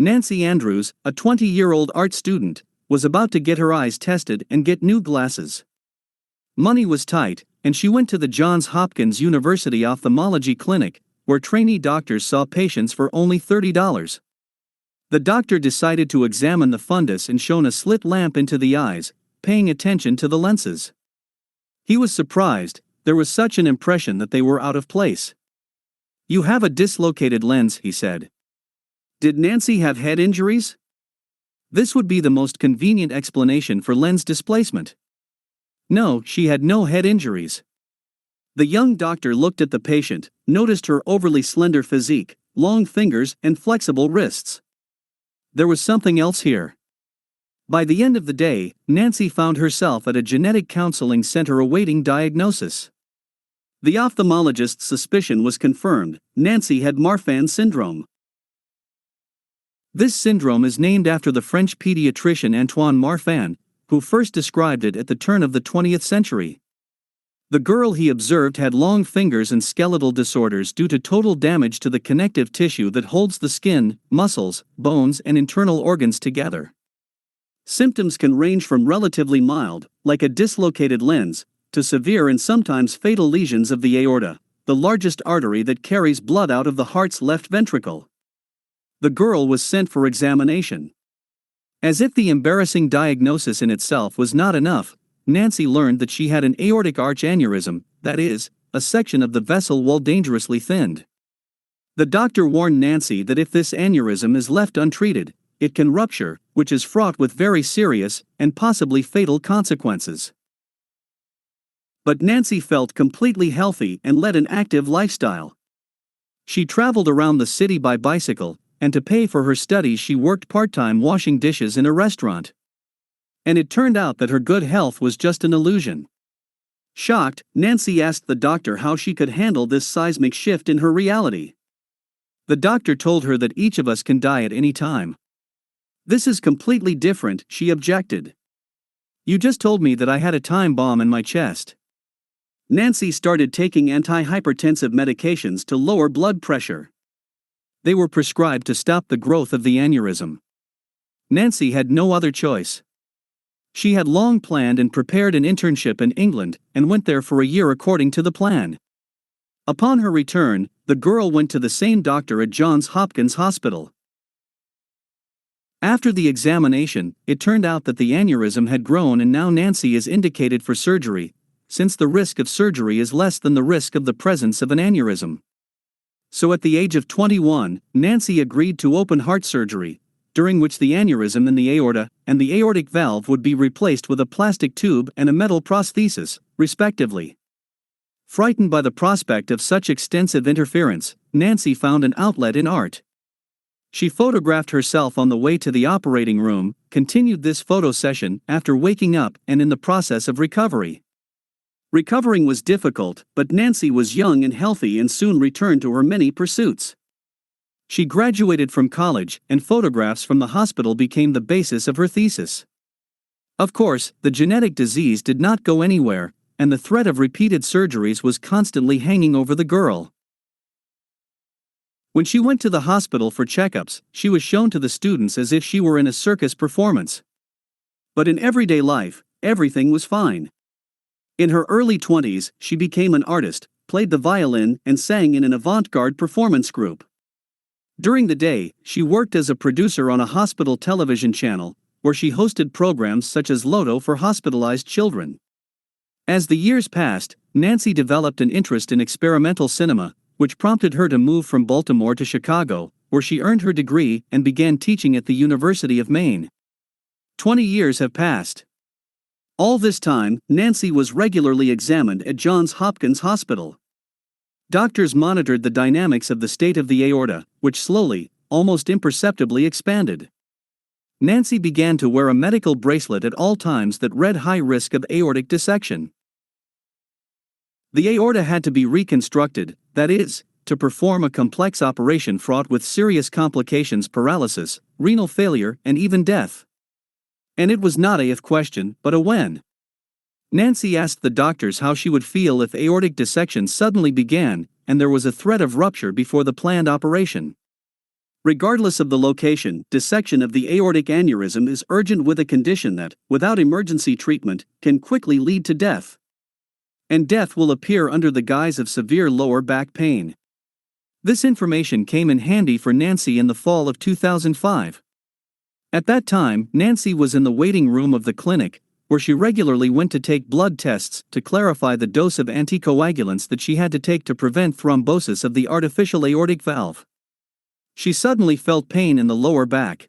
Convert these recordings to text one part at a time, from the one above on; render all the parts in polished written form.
Nancy Andrews, a 20-year-old art student, was about to get her eyes tested and get new glasses. Money was tight, and she went to the Johns Hopkins University Ophthalmology Clinic, where trainee doctors saw patients for only $30. The doctor decided to examine the fundus and shone a slit lamp into the eyes, paying attention to the lenses. He was surprised. There was such an impression that they were out of place. "You have a dislocated lens," he said. Did Nancy have head injuries? This would be the most convenient explanation for lens displacement. No, she had no head injuries. The young doctor looked at the patient, noticed her overly slender physique, long fingers, and flexible wrists. There was something else here. By the end of the day, Nancy found herself at a genetic counseling center awaiting diagnosis. The ophthalmologist's suspicion was confirmed. Nancy had Marfan syndrome. This syndrome is named after the French pediatrician Antoine Marfan, who first described it at the turn of the 20th century. The girl he observed had long fingers and skeletal disorders due to total damage to the connective tissue that holds the skin, muscles, bones, and internal organs together. Symptoms can range from relatively mild, like a dislocated lens, to severe and sometimes fatal lesions of the aorta, the largest artery that carries blood out of the heart's left ventricle. The girl was sent for examination. As if the embarrassing diagnosis in itself was not enough, Nancy learned that she had an aortic arch aneurysm, that is, a section of the vessel wall dangerously thinned. The doctor warned Nancy that if this aneurysm is left untreated, it can rupture, which is fraught with very serious, and possibly fatal consequences. But Nancy felt completely healthy and led an active lifestyle. She traveled around the city by bicycle, and to pay for her studies she worked part-time washing dishes in a restaurant. And it turned out that her good health was just an illusion. Shocked, Nancy asked the doctor how she could handle this seismic shift in her reality. The doctor told her that each of us can die at any time. "This is completely different," she objected. "You just told me that I had a time bomb in my chest." Nancy started taking antihypertensive medications to lower blood pressure. They were prescribed to stop the growth of the aneurysm. Nancy had no other choice. She had long planned and prepared an internship in England and went there for a year according to the plan. Upon her return, the girl went to the same doctor at Johns Hopkins Hospital. After the examination, it turned out that the aneurysm had grown and now Nancy is indicated for surgery, since the risk of surgery is less than the risk of the presence of an aneurysm. So at the age of 21, Nancy agreed to open heart surgery, during which the aneurysm in the aorta and the aortic valve would be replaced with a plastic tube and a metal prosthesis, respectively. Frightened by the prospect of such extensive interference, Nancy found an outlet in art. She photographed herself on the way to the operating room, continued this photo session after waking up and in the process of recovery. Recovering was difficult, but Nancy was young and healthy and soon returned to her many pursuits. She graduated from college, and photographs from the hospital became the basis of her thesis. Of course, the genetic disease did not go anywhere, and the threat of repeated surgeries was constantly hanging over the girl. When she went to the hospital for checkups, she was shown to the students as if she were in a circus performance. But in everyday life, everything was fine. In her early 20s, she became an artist, played the violin, and sang in an avant-garde performance group. During the day, she worked as a producer on a hospital television channel, where she hosted programs such as Lotto for hospitalized children. As the years passed, Nancy developed an interest in experimental cinema, which prompted her to move from Baltimore to Chicago, where she earned her degree and began teaching at the University of Maine. 20 years have passed. All this time, Nancy was regularly examined at Johns Hopkins Hospital. Doctors monitored the dynamics of the state of the aorta, which slowly, almost imperceptibly expanded. Nancy began to wear a medical bracelet at all times that read high risk of aortic dissection. The aorta had to be reconstructed, that is, to perform a complex operation fraught with serious complications: paralysis, renal failure, and even death. And it was not a if question, but a when. Nancy asked the doctors how she would feel if aortic dissection suddenly began, and there was a threat of rupture before the planned operation. Regardless of the location, dissection of the aortic aneurysm is urgent with a condition that, without emergency treatment, can quickly lead to death. And death will appear under the guise of severe lower back pain. This information came in handy for Nancy in the fall of 2005. At that time, Nancy was in the waiting room of the clinic, where she regularly went to take blood tests to clarify the dose of anticoagulants that she had to take to prevent thrombosis of the artificial aortic valve. She suddenly felt pain in the lower back.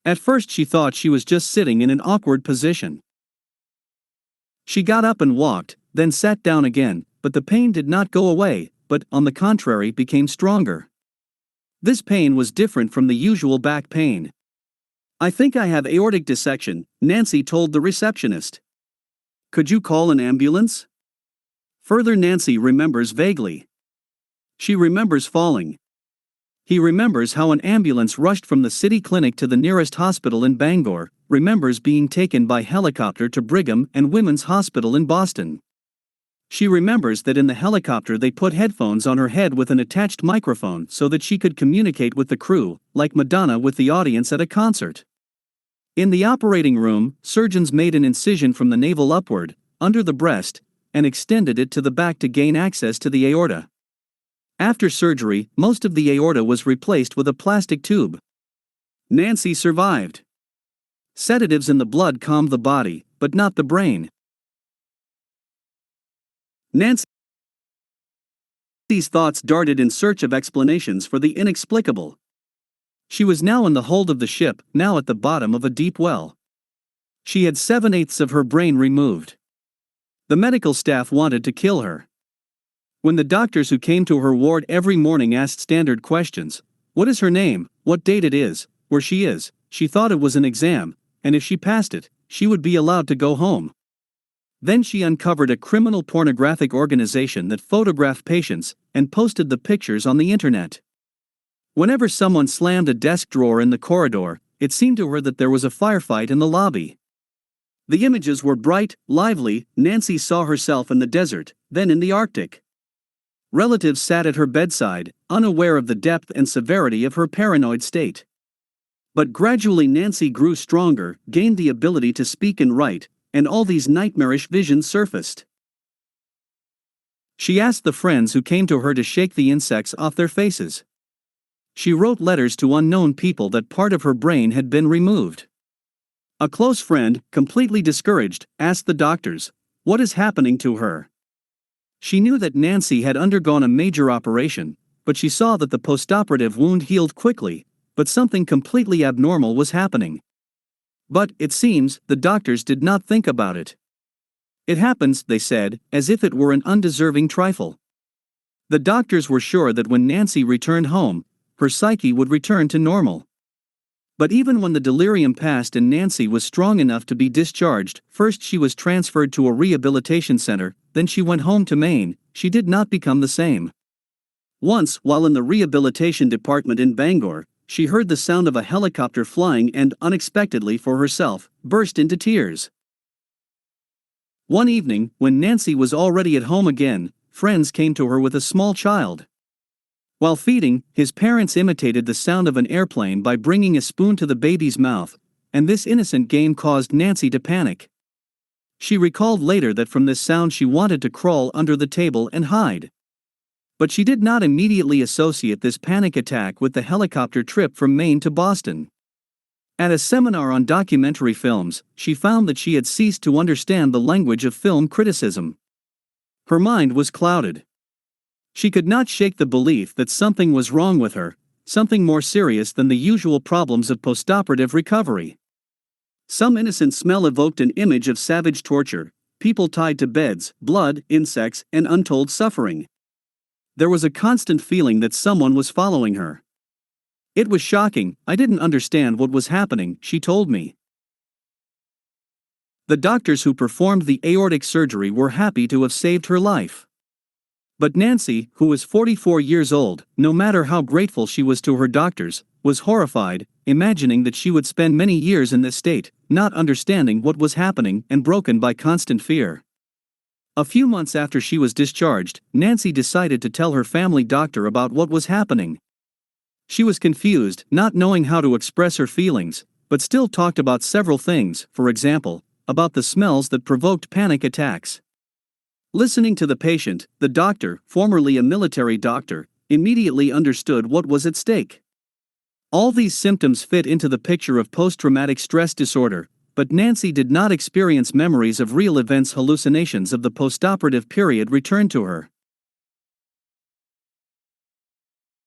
At first she thought she was just sitting in an awkward position. She got up and walked, then sat down again, but the pain did not go away, but, on the contrary, became stronger. This pain was different from the usual back pain. "I think I have aortic dissection," Nancy told the receptionist. "Could you call an ambulance?" Further, Nancy remembers vaguely. She remembers falling. He remembers how an ambulance rushed from the city clinic to the nearest hospital in Bangor, remembers being taken by helicopter to Brigham and Women's Hospital in Boston. She remembers that in the helicopter they put headphones on her head with an attached microphone so that she could communicate with the crew, like Madonna with the audience at a concert. In the operating room, surgeons made an incision from the navel upward, under the breast, and extended it to the back to gain access to the aorta. After surgery, most of the aorta was replaced with a plastic tube. Nancy survived. Sedatives in the blood calmed the body, but not the brain. Nancy's thoughts darted in search of explanations for the inexplicable. She was now in the hold of the ship, now at the bottom of a deep well. She had 7/8 of her brain removed. The medical staff wanted to kill her. When the doctors who came to her ward every morning asked standard questions, what is her name, what date it is, where she is, she thought it was an exam, and if she passed it, she would be allowed to go home. Then she uncovered a criminal pornographic organization that photographed patients and posted the pictures on the internet. Whenever someone slammed a desk drawer in the corridor, it seemed to her that there was a firefight in the lobby. The images were bright, lively. Nancy saw herself in the desert, then in the Arctic. Relatives sat at her bedside, unaware of the depth and severity of her paranoid state. But gradually Nancy grew stronger, gained the ability to speak and write, and all these nightmarish visions surfaced. She asked the friends who came to her to shake the insects off their faces. She wrote letters to unknown people that part of her brain had been removed. A close friend, completely discouraged, asked the doctors, what is happening to her? She knew that Nancy had undergone a major operation, but she saw that the postoperative wound healed quickly, but something completely abnormal was happening. But, it seems, the doctors did not think about it. It happens, they said, as if it were an undeserving trifle. The doctors were sure that when Nancy returned home, her psyche would return to normal. But even when the delirium passed and Nancy was strong enough to be discharged, first she was transferred to a rehabilitation center, then she went home to Maine, she did not become the same. Once, while in the rehabilitation department in Bangor, she heard the sound of a helicopter flying and, unexpectedly for herself, burst into tears. One evening, when Nancy was already at home again, friends came to her with a small child. While feeding, his parents imitated the sound of an airplane by bringing a spoon to the baby's mouth, and this innocent game caused Nancy to panic. She recalled later that from this sound she wanted to crawl under the table and hide. But she did not immediately associate this panic attack with the helicopter trip from Maine to Boston. At a seminar on documentary films, she found that she had ceased to understand the language of film criticism. Her mind was clouded. She could not shake the belief that something was wrong with her, something more serious than the usual problems of postoperative recovery. Some innocent smell evoked an image of savage torture, people tied to beds, blood, insects, and untold suffering. There was a constant feeling that someone was following her. It was shocking, I didn't understand what was happening, she told me. The doctors who performed the aortic surgery were happy to have saved her life. But Nancy, who was 44 years old, no matter how grateful she was to her doctors, was horrified, imagining that she would spend many years in this state, not understanding what was happening and broken by constant fear. A few months after she was discharged, Nancy decided to tell her family doctor about what was happening. She was confused, not knowing how to express her feelings, but still talked about several things, for example, about the smells that provoked panic attacks. Listening to the patient, the doctor, formerly a military doctor, immediately understood what was at stake. All these symptoms fit into the picture of post-traumatic stress disorder, but Nancy did not experience memories of real events. Hallucinations of the postoperative period returned to her.